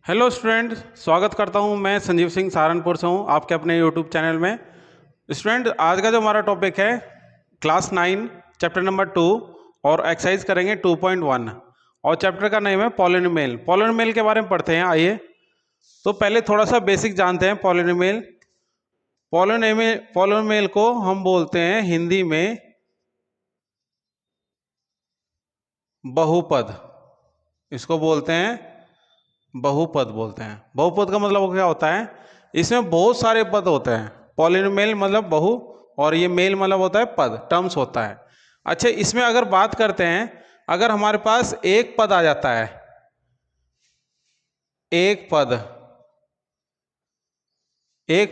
Hello student, स्वागत करता हूं। मैं संजीव सिंह सहारनपुर से हूं आपके अपने यूट्यूब चैनल में। स्टूडेंट, आज का जो हमारा टॉपिक है क्लास 9 चैप्टर नंबर 2 और एक्सरसाइज करेंगे 2.1 और चैप्टर का नेम है पॉलिनोमियल। पॉलिनोमियल के बारे में पढ़ते हैं। आइए तो पहले थोड़ा सा बेसिक जानते हैं। पॉलिनोमियल पॉलिनोमियल को हम बोलते हैं हिंदी में बहुपद। इसको बोलते हैं बहुपद बोलते हैं। बहुपद का मतलब क्या होता है? इसमें बहुत सारे पद होते हैं। पॉलिनोमियल मतलब बहु और ये मेल मतलब होता है पद, टर्म्स होता है। अच्छा, इसमें अगर बात करते हैं, अगर हमारे पास एक पद आ जाता है, एक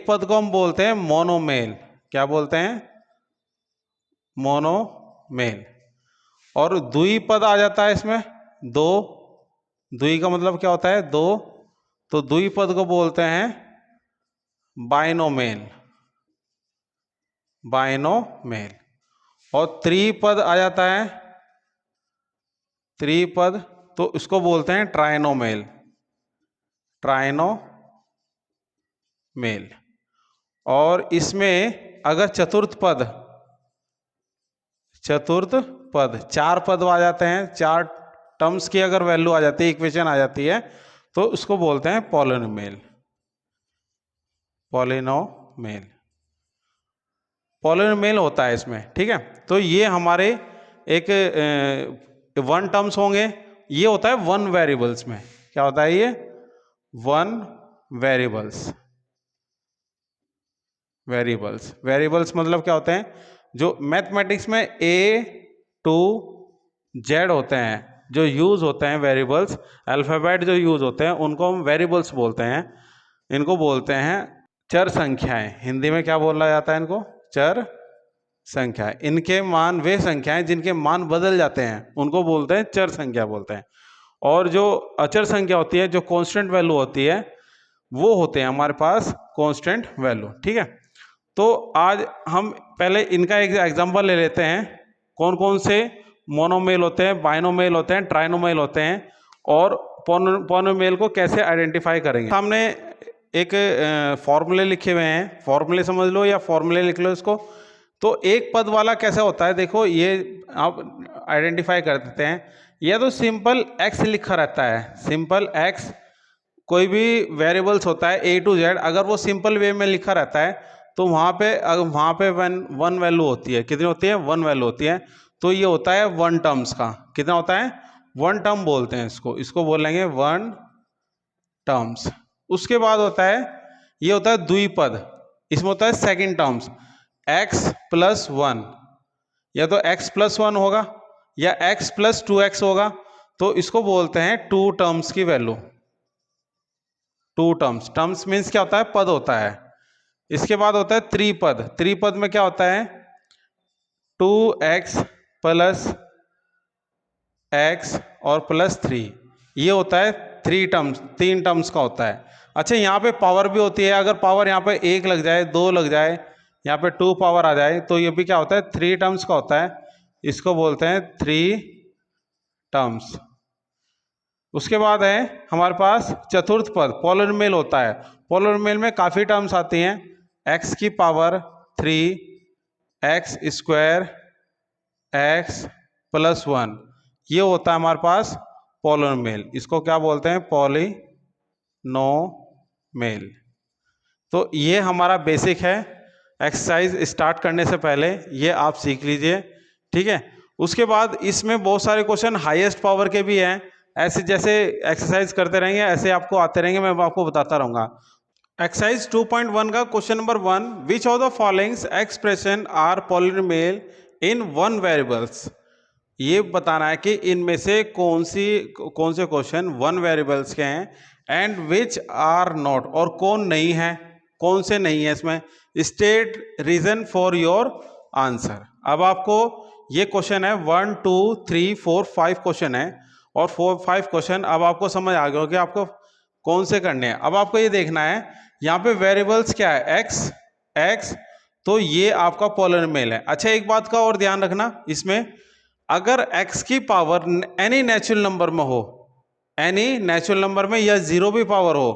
पद को हम बोलते हैं मोनोमेल। क्या बोलते हैं? मोनोमेल। और द्विपद आ जाता है इसमें दो। द्वि का मतलब क्या होता है? दो। तो द्विपद को बोलते हैं बाइनोमेल। बाइनोमेल। और त्रिपद आ जाता है, त्रिपद, तो इसको बोलते हैं ट्राइनोमेल। ट्राइनोमेल। और इसमें अगर चतुर्थ पद चार पद आ जाते हैं, चार टर्म्स की अगर वैल्यू आ जाती है, इक्वेशन आ जाती है, तो उसको बोलते हैं पॉलिनोमियल। पॉलिनोमियल पॉलिनोमियल होता है इसमें। ठीक है, तो ये हमारे एक वन टर्म्स होंगे। ये होता है वन वेरिएबल्स में। क्या होता है ये? One variables. वेरिएबल्स मतलब क्या होते हैं? जो मैथमेटिक्स में ए टू जेड होते हैं, जो यूज होते हैं वेरिएबल्स, अल्फाबेट जो यूज होते हैं, उनको हम वेरिएबल्स बोलते हैं। इनको बोलते हैं चर संख्याएं। हिंदी में क्या बोला जाता है इनको? चर संख्याएं। इनके मान, वे संख्याएं जिनके मान बदल जाते हैं, उनको बोलते हैं चर संख्या बोलते हैं। और जो अचर संख्या होती है, जो कांस्टेंट वैल्यू होती है, वो होते हैं हमारे पास कांस्टेंट वैल्यू। ठीक है, तो आज हम पहले इनका एक एग्जांपल ले लेते हैं। कौन कौन से मोनोमेल होते हैं, बाइनोमेल होते हैं, ट्राइनोमेल होते हैं, और पॉलिनोमियल को कैसे आइडेंटिफाई करेंगे। सामने एक फॉर्मूले लिखे हुए हैं, फॉर्मूले समझ लो या फॉर्मूले लिख लो इसको। तो एक पद वाला कैसे होता है, देखो ये आप आइडेंटिफाई कर देते हैं। यह तो सिंपल एक्स लिखा रहता है, सिंपल एक्स। कोई भी वेरिएबल्स होता है ए टू जेड, अगर वो सिंपल वे में लिखा रहता है, तो वहाँ पे वन वैल्यू होती है। कितनी होती है? वन वैल्यू होती है। तो ये होता है वन टर्म्स का। कितना होता है? वन टर्म बोलते हैं इसको बोलेंगे वन टर्म्स। उसके बाद होता है, ये होता है द्विपद। इसमें होता है second terms, x plus one. या तो एक्स प्लस वन होगा या एक्स प्लस टू एक्स होगा। तो इसको बोलते हैं टू टर्म्स की वैल्यू। टू टर्म्स मीन्स क्या होता है? पद होता है। इसके बाद होता है त्रिपद। त्रिपद में क्या होता है? टू एक्स प्लस एक्स और प्लस थ्री। ये होता है तीन टर्म्स का होता है। अच्छा, यहाँ पे पावर भी होती है। अगर पावर यहाँ पे एक लग जाए, दो लग जाए, यहाँ पे टू पावर आ जाए, तो ये भी क्या होता है? थ्री टर्म्स का होता है। इसको बोलते हैं थ्री टर्म्स। उसके बाद है हमारे पास चतुर्थ पद, पॉलिनोमियल होता है। पॉलिनोमियल में काफ़ी टर्म्स आती हैं। एक्स की power three, x square, x plus one, ये होता है हमारे पास पॉलिनोमियल। इसको क्या बोलते हैं? पॉलिनोमियल। तो ये हमारा बेसिक है। एक्सरसाइज स्टार्ट करने से पहले ये आप सीख लीजिए। ठीक है, उसके बाद इसमें बहुत सारे क्वेश्चन हाईएस्ट पावर के भी हैं। ऐसे जैसे एक्सरसाइज करते रहेंगे, ऐसे आपको आते रहेंगे, मैं आपको बताता रहूँगा। एक्सरसाइज 2.1 का question number 1, which of the followings expression are polynomial in one variables. ये बताना है कि इनमें से कौन से क्वेश्चन वन वेरिएबल्स के हैं, एंड विच आर नॉट, और कौन नहीं है, कौन से नहीं है इसमें। State reason for your answer. अब आपको ये क्वेश्चन है 1 2 3 4 5 क्वेश्चन है, और 5 क्वेश्चन अब आपको समझ आ गया कि आपको कौन से करने हैं। अब आपको ये देखना है यहाँ पे वेरिएबल्स क्या है, एक्स, तो ये आपका पॉलिनोमियल है। अच्छा, एक बात का और ध्यान रखना, इसमें अगर x की पावर एनी नेचुरल नंबर में हो, एनी नेचुरल नंबर में या जीरो भी पावर हो,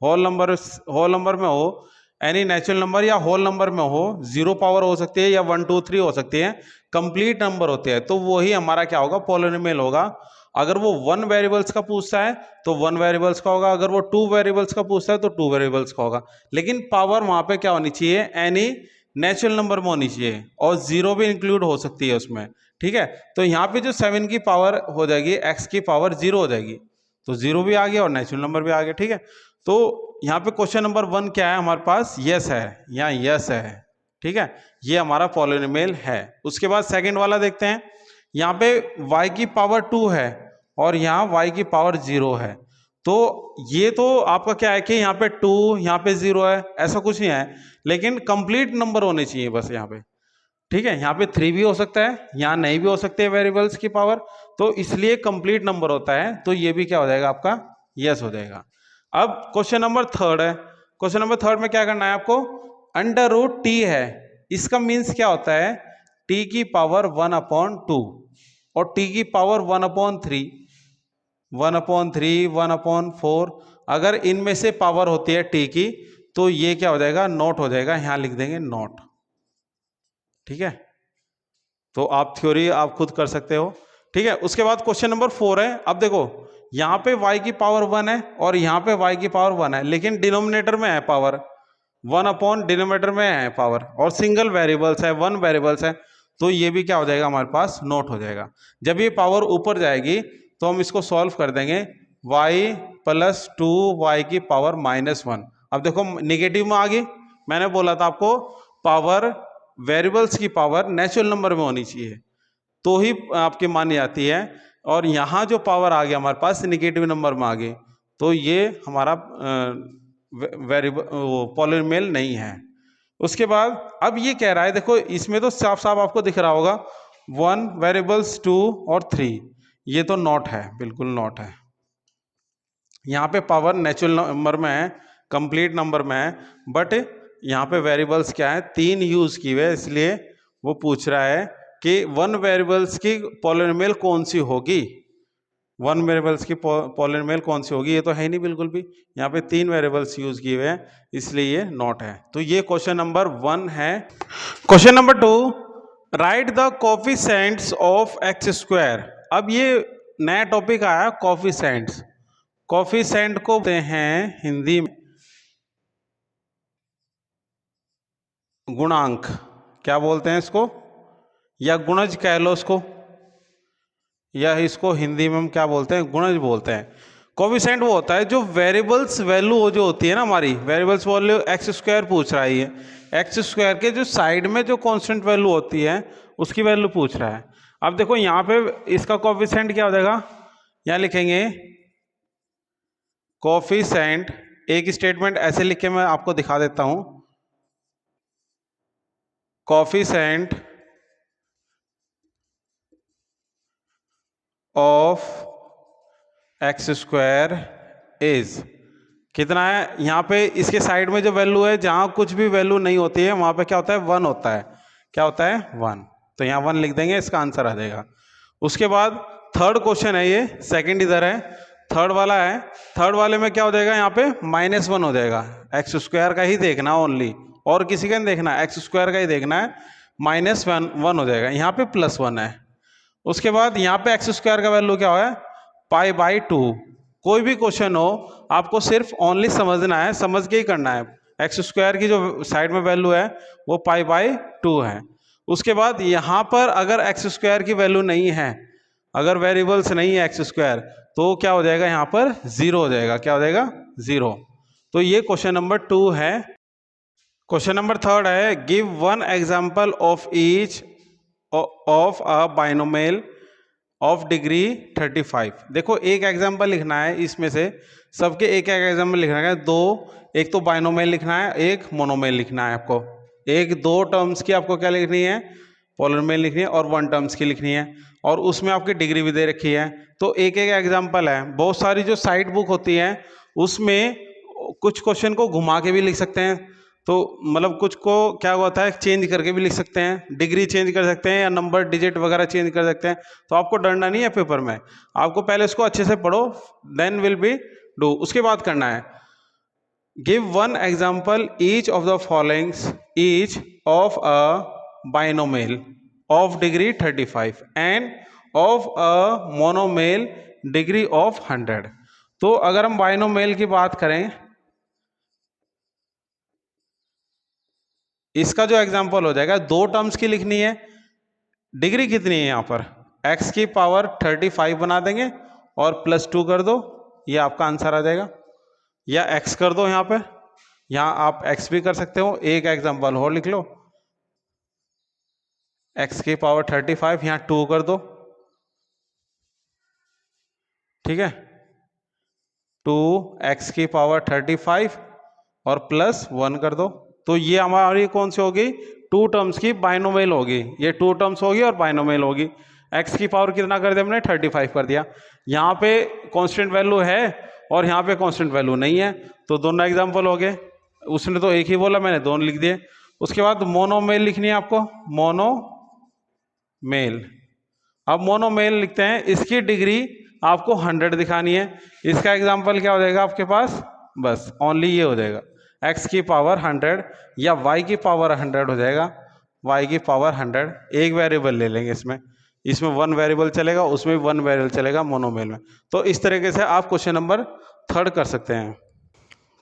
होल नंबर में हो, एनी नेचुरल नंबर या होल नंबर में हो, जीरो पावर हो सकती है या 1 2 3 हो सकती है, कंप्लीट नंबर होते हैं, तो वही हमारा क्या होगा, पॉलिनोमियल होगा। अगर वो 1 वेरिएबल्स का पूछता है तो 1 वेरिएबल्स का होगा, अगर वो 2 वेरिएबल्स का पूछता है तो 2 वेरिएबल्स का होगा, लेकिन पावर वहां पे क्या होनी चाहिए, एनी नेचुरल नंबर में होनी चाहिए, और जीरो भी इंक्लूड हो सकती है उसमें। ठीक है, तो यहाँ पे जो 7 की पावर हो जाएगी, x की पावर 0 हो जाएगी, तो 0 भी आ गया और नेचुरल नंबर भी आ गया। ठीक है, तो यहाँ पे क्वेश्चन नंबर 1 क्या है हमारे पास, यस है, यहाँ यस है। ठीक है, ये हमारा पॉलिनोमियल है। उसके बाद सेकंड वाला देखते हैं, यहाँ पे y की पावर 2 है और यहाँ y की पावर 0 है, तो ये तो आपका क्या है कि यहाँ पे 2 यहाँ पे 0 है, ऐसा कुछ नहीं है, लेकिन कंप्लीट नंबर होने चाहिए बस यहाँ पे। ठीक है, यहाँ पे 3 भी हो सकता है, यहाँ नहीं भी हो सकते वेरिएबल्स की पावर, तो इसलिए कंप्लीट नंबर होता है, तो ये भी क्या हो जाएगा आपका, यस हो जाएगा। अब क्वेश्चन नंबर थर्ड है, क्वेश्चन नंबर थर्ड में क्या करना है आपको, अंडर रूट टी है, इसका मीन्स क्या होता है, टी की पावर 1/2 और टी की पावर 1/3, 1/3, 1/4, अगर इनमें से पावर होती है टी की, तो ये क्या हो जाएगा, नॉट हो जाएगा, यहां लिख देंगे नॉट। ठीक है, तो आप थ्योरी आप खुद कर सकते हो। ठीक है, उसके बाद क्वेश्चन नंबर 4 है। अब देखो यहाँ पे y की पावर 1 है और यहाँ पे y की पावर 1 है, लेकिन डिनोमिनेटर में है पावर 1 डिनोमिनेटर में है पावर, और सिंगल वेरिएबल्स है, 1 वेरिएबल्स है, तो ये भी क्या हो जाएगा हमारे पास, नोट हो जाएगा। जब ये पावर ऊपर जाएगी तो हम इसको सॉल्व कर देंगे, y + 2y की पावर -1। अब देखो निगेटिव में आ गई, मैंने बोला था आपको पावर, वेरिएबल्स की पावर नेचुरल नंबर में होनी चाहिए तो ही आपकी मानी जाती है, और यहाँ जो पावर आ गया हमारे पास निगेटिव नंबर में आ गई, तो ये हमारा वेरिएबल पॉलिनोमियल नहीं है। उसके बाद अब ये कह रहा है, देखो इसमें तो साफ साफ आपको दिख रहा होगा 1 वेरिएबल्स 2 और 3, ये तो नॉट है, बिल्कुल नॉट है। यहाँ पे पावर नेचुरल नंबर में है, कंप्लीट नंबर में है, बट यहाँ पे वेरिएबल्स क्या है, 3 यूज की हुए, इसलिए वो पूछ रहा है कि 1 वेरिएबल्स की पॉलिनोमियल कौन सी होगी, 1 वेरिएबल्स की पॉलिनोमियल कौन सी होगी, ये तो है ही नहीं बिल्कुल भी, यहाँ पे 3 वेरिएबल्स यूज किए हुए हैं, इसलिए ये नॉट है। तो ये क्वेश्चन नंबर 1 है। Question number 2, right the coefficients of x²। अब ये नया टॉपिक आया, कोफिशिएंट्स। कोफिशिएंट को बोलते हैं हिंदी में गुणांक, क्या बोलते हैं इसको, या गुणज कह लो इसको, या इसको हिंदी में हम क्या बोलते हैं, गुणज बोलते हैं। कोफिशिएंट वो होता है जो वेरिएबल्स वैल्यू जो होती है ना, हमारी वेरिएबल्स वैल्यू x² पूछ रहा है, ये x² के जो साइड में जो कांस्टेंट वैल्यू होती है उसकी वैल्यू पूछ रहा है। अब देखो यहाँ पे इसका कोफिशिएंट क्या हो जाएगा, यहाँ लिखेंगे कोफिशिएंट, एक स्टेटमेंट ऐसे लिख के मैं आपको दिखा देता हूं, कोफिशिएंट ऑफ x² इज कितना है, यहाँ पे इसके साइड में जो वैल्यू है, जहां कुछ भी वैल्यू नहीं होती है वहां पे क्या होता है, 1 होता है, क्या होता है 1, तो यहाँ 1 लिख देंगे, इसका आंसर आ जाएगा। उसके बाद थर्ड क्वेश्चन है, ये सेकंड इधर है, थर्ड वाला है, थर्ड वाले में क्या हो जाएगा, यहाँ पे -1 हो जाएगा, x² का ही देखना ओनली, और किसी का नहीं देखना, x² का ही देखना है, -1 हो जाएगा, यहाँ पे +1 है। उसके बाद यहाँ पे x² का वैल्यू क्या है, π/2। कोई भी क्वेश्चन हो आपको सिर्फ ओनली समझना है, समझ के ही करना है, x² की जो साइड में वैल्यू है वो π/2 है। उसके बाद यहाँ पर अगर x² की वैल्यू नहीं है, अगर वेरिएबल्स नहीं है x², तो क्या हो जाएगा, यहाँ पर 0 हो जाएगा, क्या हो जाएगा 0। तो ये क्वेश्चन नंबर 2 है। क्वेश्चन नंबर 3 है, give 1 example of each of a binomial of degree 35। देखो एक एग्जाम्पल लिखना है, इसमें से सबके एक एक एग्जाम्पल लिखना है, दो, एक तो बाइनोमियल लिखना है, एक मोनोमियल लिखना है आपको, एक 2 टर्म्स की आपको क्या लिखनी है, पॉलिनोमियल लिखनी है, और 1 टर्म्स की लिखनी है, और उसमें आपकी डिग्री भी दे रखी है। तो एक एक एग्जाम्पल है, बहुत सारी जो साइट बुक होती है उसमें कुछ क्वेश्चन को घुमा के भी लिख सकते हैं, तो मतलब कुछ को क्या होता है चेंज करके भी लिख सकते हैं, डिग्री चेंज कर सकते हैं या नंबर डिजिट वगैरह चेंज कर सकते हैं। तो आपको डरना नहीं है पेपर में, आपको पहले इसको अच्छे से पढ़ो, देन विल बी डू। उसके बाद करना है give one example each of the followings each of a binomial of degree 35 end of a monomial degree of 100। तो अगर हम बाइनोमियल की बात करें, इसका जो एग्जाम्पल हो जाएगा, दो टर्म्स की लिखनी है, डिग्री कितनी है यहाँ पर x की पावर 35 बना देंगे और +2 कर दो, ये आपका आंसर आ जाएगा। या x कर दो यहाँ पे, यहाँ आप x भी कर सकते हो, एक एग्जाम्पल और लिख लो, x की पावर 35 यहाँ 2 कर दो, ठीक है, 2x की पावर 35 और +1 कर दो। तो ये हमारी कौन सी होगी, टू टर्म्स की बाइनोमियल होगी, ये टू टर्म्स होगी और बाइनोमियल होगी। x की पावर कितना कर दिया हमने, 35 कर दिया। यहाँ पे कांस्टेंट वैल्यू है और यहाँ पे कांस्टेंट वैल्यू नहीं है, तो दोनों एग्जाम्पल हो गए। उसने तो एक ही बोला, मैंने दोनों लिख दिए। उसके बाद मोनोमेल लिखनी है आपको, मोनोमेल। अब मोनोमेल लिखते हैं, इसकी डिग्री आपको 100 दिखानी है। इसका एग्जाम्पल क्या हो जाएगा आपके पास, बस ओनली ये हो जाएगा, x की पावर 100 या y की पावर 100 हो जाएगा, y की पावर 100। एक वेरिएबल ले लेंगे इसमें, इसमें 1 वेरिएबल चलेगा, उसमें भी 1 वेरिएबल चलेगा मोनोमेल में। तो इस तरीके से आप क्वेश्चन नंबर 3 कर सकते हैं।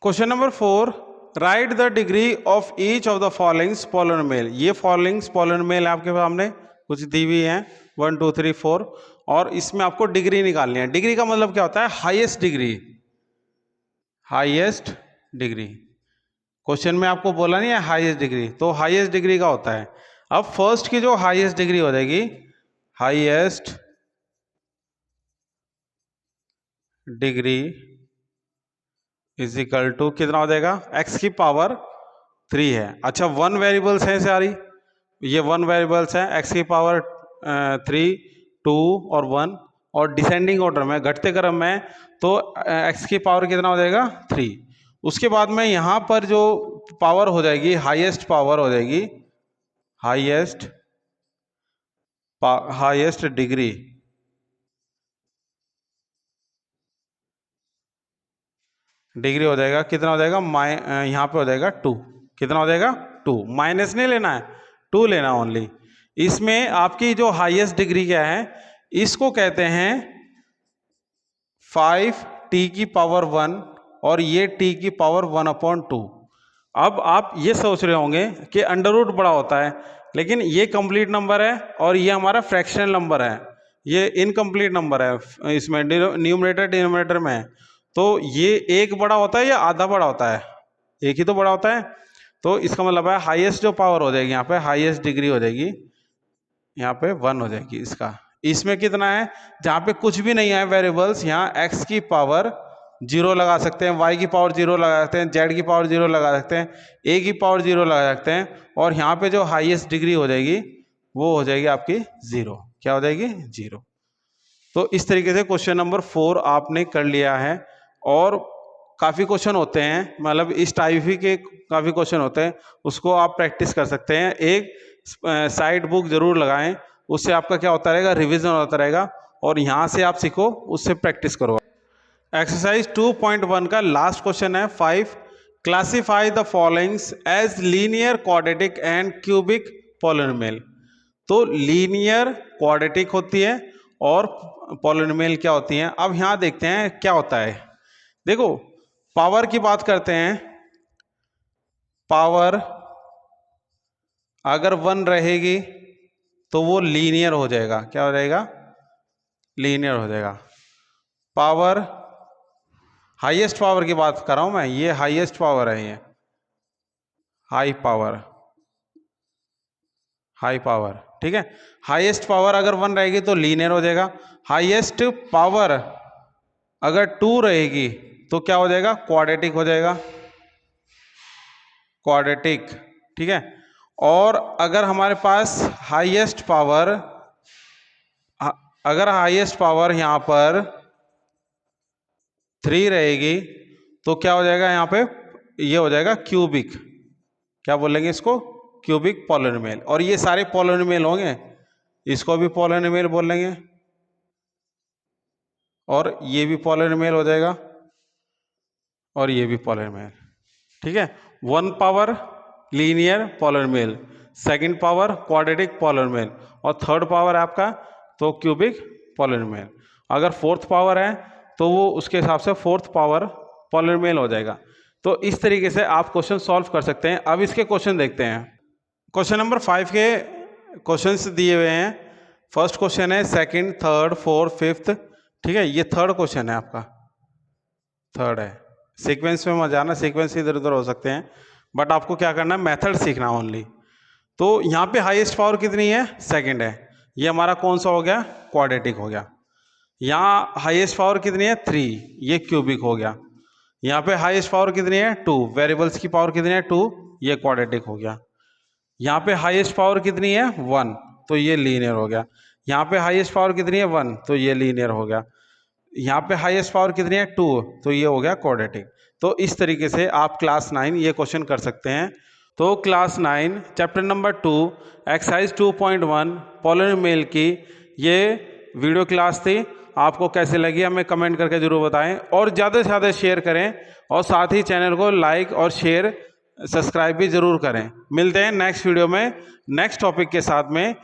Question number 4, right the degree of each of the followings polynomial. ये फॉलोइंग्स पॉलिनोमियल आपके सामने कुछ दी हुई हैं 1 2 3 4, और इसमें आपको डिग्री निकालनी है। डिग्री का मतलब क्या होता है, highest degree, highest degree. Question में आपको बोला नहीं है हाईएस्ट डिग्री, तो हाईएस्ट डिग्री का होता है। अब फर्स्ट की जो हाईएस्ट डिग्री हो जाएगी, highest degree is equal to कितना हो जाएगा, x की पावर 3 है। अच्छा 1 वेरिएबल्स है सारी, ये 1 वेरिएबल्स है, x की पावर 3 2 और 1, और डिसेंडिंग ऑर्डर में, घटते क्रम में, तो x की पावर कितना हो जाएगा 3। उसके बाद में यहाँ पर जो पावर हो जाएगी, हाईएस्ट पावर हो जाएगी, हाईएस्ट डिग्री, डिग्री हो जाएगा कितना हो जाएगा, यहाँ पे हो जाएगा 2। कितना हो जाएगा 2, माइनस नहीं लेना है, 2 लेना ओनली। इसमें आपकी जो हाईएस्ट डिग्री क्या है, इसको कहते हैं 5t की पावर 1 और ये t की पावर 1/2। अब आप ये सोच रहे होंगे कि अंडर रूट बड़ा होता है, लेकिन ये कंप्लीट नंबर है और ये हमारा फ्रैक्शनल नंबर है, ये इनकम्प्लीट नंबर है, इसमें न्यूमरेटर डिनोमिनेटर में है। तो ये एक बड़ा होता है या आधा बड़ा होता है, एक ही तो बड़ा होता है। तो इसका मतलब है हाईएस्ट जो पावर हो जाएगी यहाँ पे, हाईएस्ट डिग्री हो जाएगी यहाँ पे 1 हो जाएगी इसका। इसमें कितना है, जहाँ पे कुछ भी नहीं है वेरिएबल्स, यहाँ x की पावर 0 लगा सकते हैं, y की पावर 0 लगा सकते हैं, z की पावर 0 लगा सकते हैं, a की पावर 0 लगा सकते हैं, और यहाँ पे जो हाईएस्ट डिग्री हो जाएगी वो हो जाएगी आपकी 0। क्या हो जाएगी 0। तो इस तरीके से क्वेश्चन नंबर 4 आपने कर लिया है। और काफ़ी क्वेश्चन होते हैं, मतलब इस टाइप ही के काफ़ी क्वेश्चन होते हैं, उसको आप प्रैक्टिस कर सकते हैं। एक साइड बुक जरूर लगाएं, उससे आपका क्या होता रहेगा, रिवीजन होता रहेगा, और यहाँ से आप सीखो, उससे प्रैक्टिस करो। एक्सरसाइज 2.1 का लास्ट क्वेश्चन है 5, classify the followings as linear quadratic and cubic polynomial. तो लीनियर क्वाड्रेटिक होती है और पॉलिनोमियल क्या होती हैं। अब यहाँ देखते हैं क्या होता है। देखो पावर की बात करते हैं, पावर अगर 1 रहेगी तो वो लीनियर हो जाएगा, क्या हो जाएगा, लीनियर हो जाएगा। पावर, हाईएस्ट पावर की बात कर रहा हूं मैं, ये हाईएस्ट पावर है, ये हाई पावर, हाई पावर, ठीक है। हाईएस्ट पावर अगर 1 रहेगी तो लीनियर हो जाएगा। हाईएस्ट पावर अगर 2 रहेगी तो क्या हो जाएगा, क्वाड्रेटिक हो जाएगा, क्वाड्रेटिक, ठीक है। और अगर हमारे पास हाईएस्ट पावर, अगर हाईएस्ट पावर यहां पर 3 रहेगी तो क्या हो जाएगा, यहाँ पे ये हो जाएगा क्यूबिक, क्या बोलेंगे इसको, क्यूबिक पॉलिनोमियल। और ये सारे पॉलिनोमियल होंगे, इसको भी पॉलिनोमियल बोलेंगे और ये भी पॉलिनोमियल हो जाएगा और ये भी पॉलिनोमियल। ठीक है, 1 power linear polynomial, second power quadratic polynomial और थर्ड पावर आपका तो क्यूबिक पॉलिनोमियल। अगर फोर्थ पावर है तो वो उसके हिसाब से फोर्थ पावर पॉलिनोमियल हो जाएगा। तो इस तरीके से आप क्वेश्चन सॉल्व कर सकते हैं। अब इसके क्वेश्चन देखते हैं। क्वेश्चन नंबर 5 के क्वेश्चंस दिए हुए हैं। फर्स्ट क्वेश्चन है सेकंड, थर्ड, फोर्थ, फिफ्थ। ठीक है, ये थर्ड क्वेश्चन है आपका, थर्ड है। सीक्वेंस में मत जाना, सीक्वेंस इधर उधर हो सकते हैं, बट आपको क्या करना है, मेथड सीखना ओनली। तो यहाँ पे हाईएस्ट पावर कितनी है, सेकंड है। ये हमारा कौन सा हो गया, क्वाड्रेटिक हो गया। यहाँ हाईएस्ट पावर कितनी है, 3, ये क्यूबिक हो गया। यहाँ पे हाईएस्ट पावर कितनी है, 2, वेरिएबल्स की पावर कितनी है, 2, ये क्वाड्रेटिक हो गया। यहाँ पे हाईएस्ट पावर कितनी है, 1, तो ये लीनियर हो गया। यहाँ पे हाईएस्ट पावर कितनी है, 1, तो ये लीनियर हो गया। यहाँ पे हाईएस्ट पावर कितनी है, 2, तो ये हो गया क्वाड्रेटिक। तो इस तरीके से आप क्लास 9 ये क्वेश्चन कर सकते हैं। तो class 9 chapter number 2 exercise 2.1 polynomial की ये वीडियो क्लास थी। आपको कैसे लगी हमें कमेंट करके जरूर बताएं और ज़्यादा से ज़्यादा शेयर करें और साथ ही चैनल को लाइक और शेयर सब्सक्राइब भी ज़रूर करें। मिलते हैं नेक्स्ट वीडियो में नेक्स्ट टॉपिक के साथ में।